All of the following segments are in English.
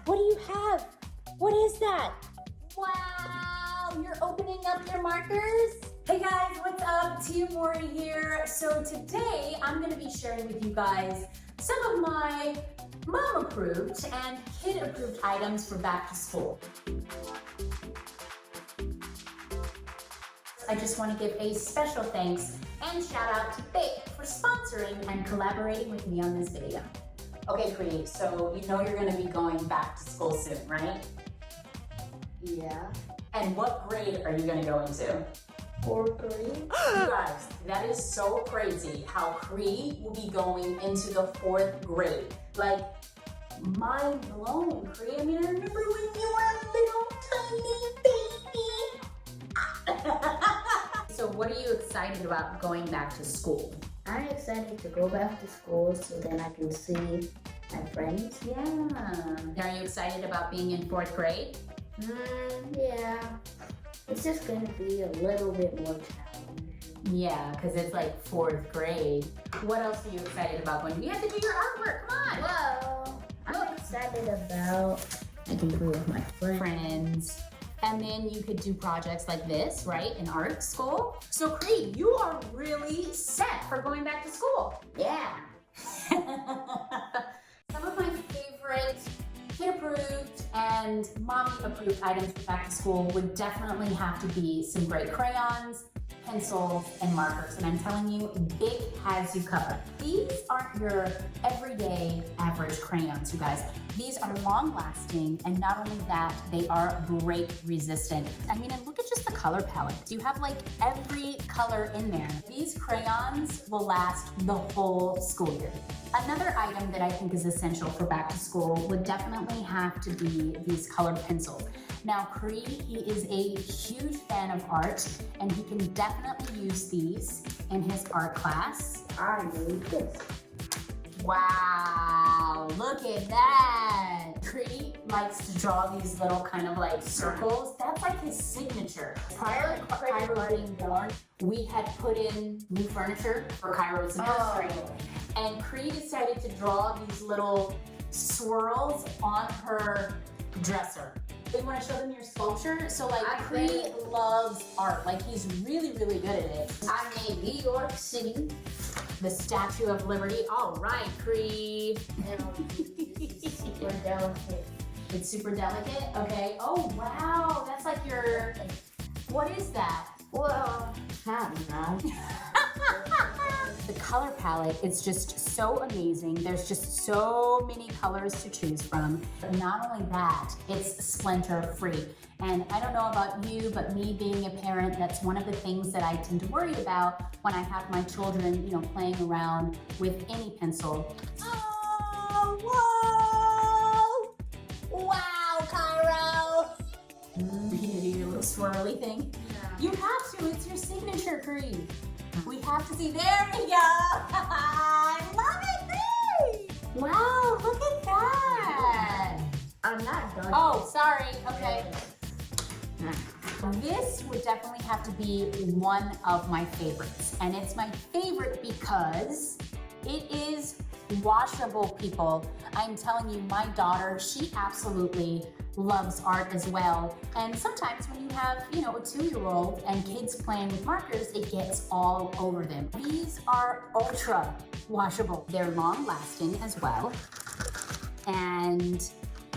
What do you have? What is that? Wow, you're opening up your markers? Hey guys, what's up? Tia Mowry here. So today I'm going to be sharing with you guys some of my mom approved and kid approved items for back to school. I just want to give a special thanks and shout out to Bake for sponsoring and collaborating with me on this video. Okay, Cree, so you know you're going to be going back to school soon, right? Yeah. And what grade are you going to go into? 4th grade. You guys, that is so crazy how Cree will be going into the 4th grade. Like, mind blown, Cree. I mean, I remember when you were a little tiny baby. So what are you excited about going back to school? I'm excited to go back to school so then I can see my friends. Yeah. Are you excited about being in 4th grade? Yeah. It's just going to be a little bit more challenging. Yeah, because it's like 4th grade. What else are you excited about going to? You have to do your artwork, come on. Well, I'm excited about I can play with my friends. And then you could do projects like this, right, in art school. So Cree, you are really set for going back to school. Yeah. Some of my favorite kid-approved and mommy-approved items for back to school would definitely have to be some great crayons, pencils, and markers. And I'm telling you, Big has you covered. These aren't your everyday average crayons, you guys. These are long-lasting, and not only that, they are break-resistant. I mean, and look at just the color palette. You have like every color in there. These crayons will last the whole school year. Another item that I think is essential for back to school would definitely have to be these colored pencils. Now, Cree, he is a huge fan of art, and he can definitely use these in his art class. I need this. Wow, look at that. Cree likes to draw these little kind of like circles. That's like his signature. Prior to Cairo being born, we had put in new furniture for Cairo's nursery. And Cree decided to draw these little swirls on her dresser. You want to show them your sculpture? So like Cree loves art. Like he's really, really good at it. I made New York City. The Statue of Liberty. All right, Cree. It's super delicate. It's super delicate? Okay. Oh, wow. That's like your... What is that? Well, I don't know. The color palette is just so amazing. There's just so many colors to choose from. But not only that, it's splinter free. And I don't know about you, but me being a parent, that's one of the things that I tend to worry about when I have my children, you know, playing around with any pencil. Oh, whoa! Wow, Cairo! You gonna do your little swirly thing? Yeah. You have to, it's your signature, Cree. We have to see, there we go! I love it, Cree! Wow, look at that! I'm not done. Oh, sorry, okay. This would definitely have to be one of my favorites. And it's my favorite because it is washable, people. I'm telling you, my daughter, she absolutely loves art as well. And sometimes when you have, you know, a 2-year-old and kids playing with markers, it gets all over them. These are ultra washable. They're long lasting as well. And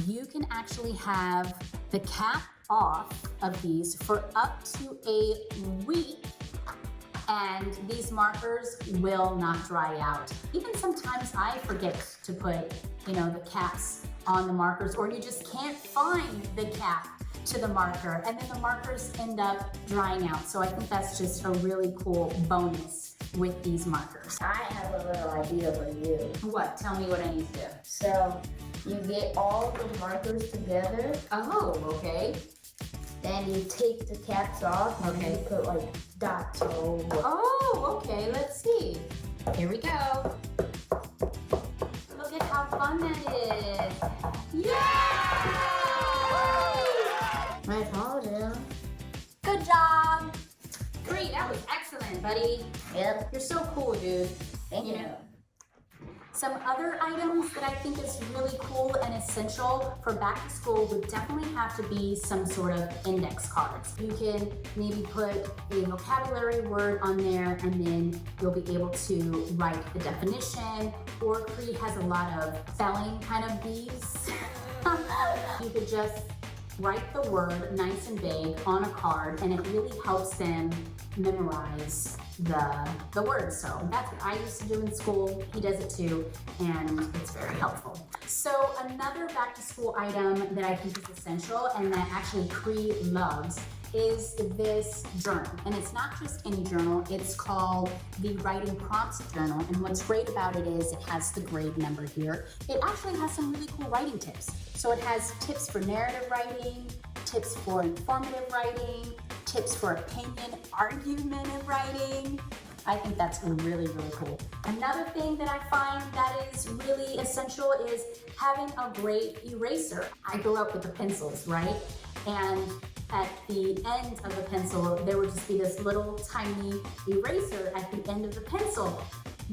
you can actually have the cap off of these for up to a week, and these markers will not dry out. Even sometimes I forget to put, you know, the caps on the markers, or you just can't find the cap to the marker, and then the markers end up drying out. So I think that's just a really cool bonus with these markers. I have a little idea for you. What? Tell me what I need to do. So you get all the markers together. Oh, okay. Then you take the caps off. Okay. And you put like dots all over. Oh, okay, let's see. Here we go. Look at how fun that is. Yay! I told you. Good job. Great, that was excellent, buddy. Yep. You're so cool, dude. Thank you. Some other items that I think is really cool and essential for back to school would definitely have to be some sort of index cards. You can maybe put a vocabulary word on there and then you'll be able to write the definition, or Cree has a lot of spelling kind of bees. You could just write the word nice and big on a card and it really helps them memorize the words. So that's what I used to do in school. He does it too, and it's very helpful. So another back to school item that I think is essential and that actually Cree loves is this journal. And it's not just any journal, it's called the Writing Prompts Journal. And what's great about it is it has the grade number here. It actually has some really cool writing tips. So it has tips for narrative writing, tips for informative writing, tips for opinion, argumentative writing. I think that's really, really cool. Another thing that I find that is really essential is having a great eraser. I grew up with the pencils, right? And at the end of the pencil, there would just be this little tiny eraser at the end of the pencil.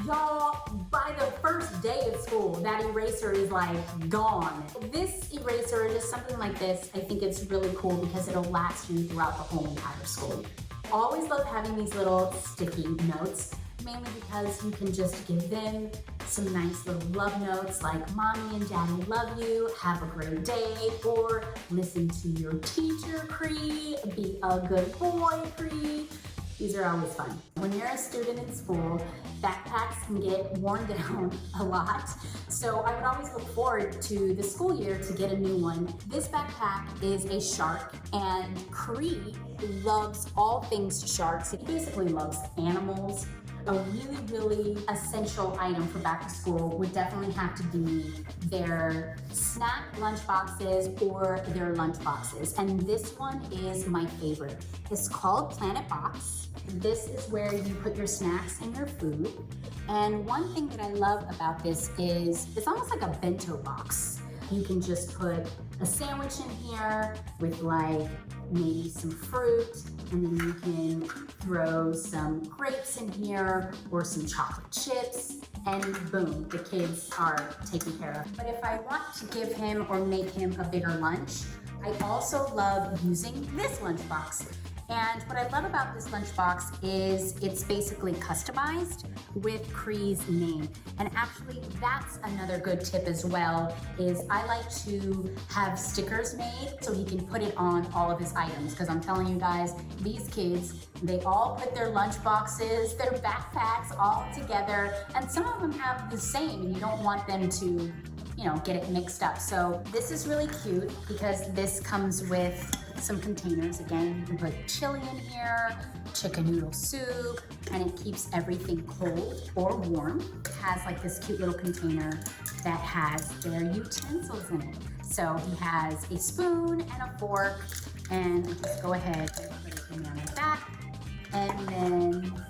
Y'all, by the first day of school, that eraser is like gone. This eraser, just something like this, I think it's really cool because it'll last you throughout the whole entire school. Always love having these little sticky notes, mainly because you can just give them some nice little love notes like mommy and daddy love you, have a great day, or listen to your teacher, Cree, be a good boy, Cree. These are always fun. When you're a student in school, backpacks can get worn down a lot. So I would always look forward to the school year to get a new one. This backpack is a shark, and Cree loves all things sharks. He basically loves animals. A really, really essential item for back to school would definitely have to be their snack lunch boxes or their lunch boxes. And this one is my favorite. It's called Planet Box. This is where you put your snacks and your food. And one thing that I love about this is it's almost like a bento box. You can just put a sandwich in here with like maybe some fruit, and then you can throw some grapes in here or some chocolate chips, and boom, the kids are taken care of. But if I want to give him or make him a bigger lunch, I also love using this lunchbox. And what I love about this lunchbox is it's basically customized with Cree's name. And actually, that's another good tip as well, is I like to have stickers made so he can put it on all of his items. Because I'm telling you guys, these kids, they all put their lunch boxes, their backpacks all together, and some of them have the same, and you don't want them to, get it mixed up. So this is really cute because this comes with some containers. Again, you can put chili in here, chicken noodle soup, and it keeps everything cold or warm. It has like this cute little container that has their utensils in it. So he has a spoon and a fork, and I'll just go ahead and put it in there like that, and then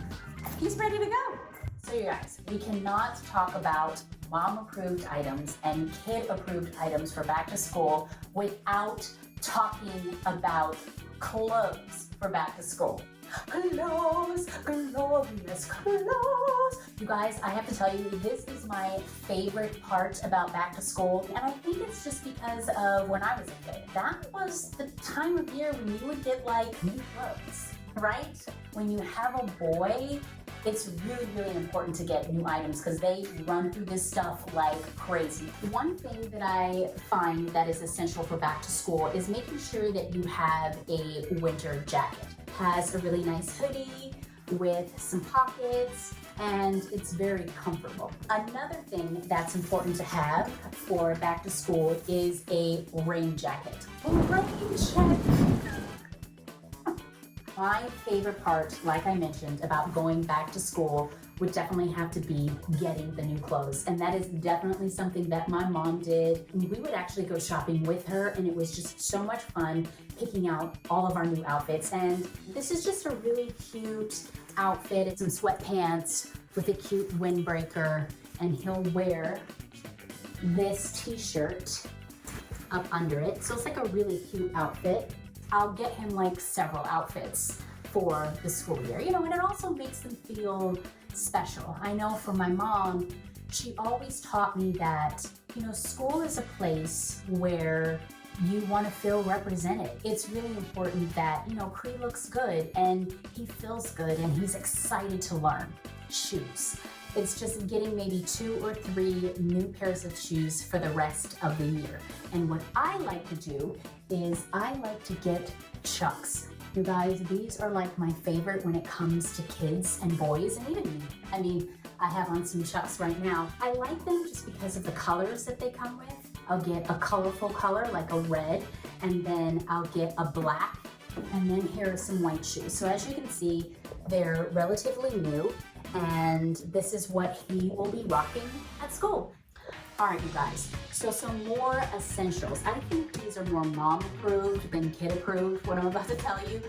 he's ready to go. So you guys, we cannot talk about mom-approved items and kid-approved items for back to school without talking about clothes for back to school. Clothes, glorious clothes. You guys, I have to tell you, this is my favorite part about back to school, and I think it's just because of when I was a kid. That was the time of year when you would get like new clothes, right? When you have a boy, it's really, really important to get new items because they run through this stuff like crazy. One thing that I find that is essential for back to school is making sure that you have a winter jacket. It has a really nice hoodie with some pockets, and it's very comfortable. Another thing that's important to have for back to school is a rain jacket. A rain jacket. My favorite part, like I mentioned, about going back to school would definitely have to be getting the new clothes. And that is definitely something that my mom did. We would actually go shopping with her, and it was just so much fun picking out all of our new outfits. And this is just a really cute outfit. It's some sweatpants with a cute windbreaker, and he'll wear this t-shirt up under it. So it's like a really cute outfit. I'll get him like several outfits for the school year, and it also makes them feel special. I know for my mom, she always taught me that, you know, school is a place where you want to feel represented. It's really important that, you know, Cree looks good and he feels good and he's excited to learn. Shoes. It's just getting maybe 2 or 3 new pairs of shoes for the rest of the year. And what I like to do is I like to get Chucks. You guys, these are like my favorite when it comes to kids and boys and even me. I mean, I have on some Chucks right now. I like them just because of the colors that they come with. I'll get a colorful color like a red, and then I'll get a black, and then here are some white shoes. So as you can see, they're relatively new, and this is what he will be rocking at school. All right, you guys, so some more essentials. I think these are more mom approved than kid approved, what I'm about to tell you,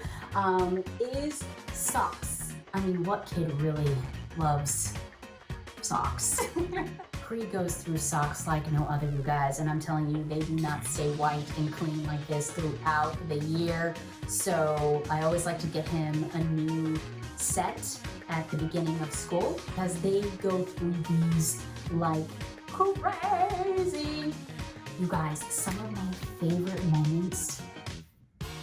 is socks. I mean, what kid really loves socks? Cree goes through socks like no other, you guys, and I'm telling you, they do not stay white and clean like this throughout the year. So I always like to get him a new set at the beginning of school because they go through these like crazy. You guys, some of my favorite moments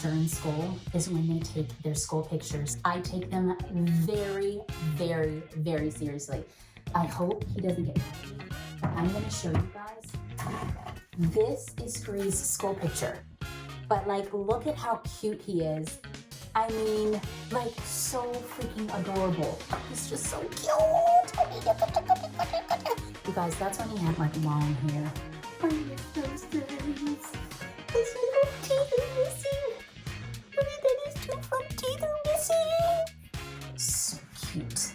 during school is when they take their school pictures. I take them very, very, very seriously. I hope he doesn't get mad at me. I'm gonna show you guys. This is Cree's school picture. But like, look at how cute he is. I mean, like, so freaking adorable. He's just so cute. You guys, that's when he had like long hair. I miss those days. His little teeth are missing. Look at that, his 2 front teeth are missing. So cute.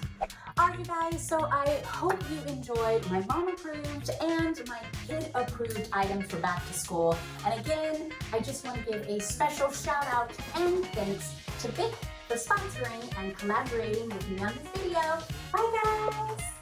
Alright, you guys, so I hope you enjoyed my mom approved and my kid approved items for back to school. And again, I just want to give a special shout out and thanks to Vic for sponsoring and collaborating with me on this video. Bye guys!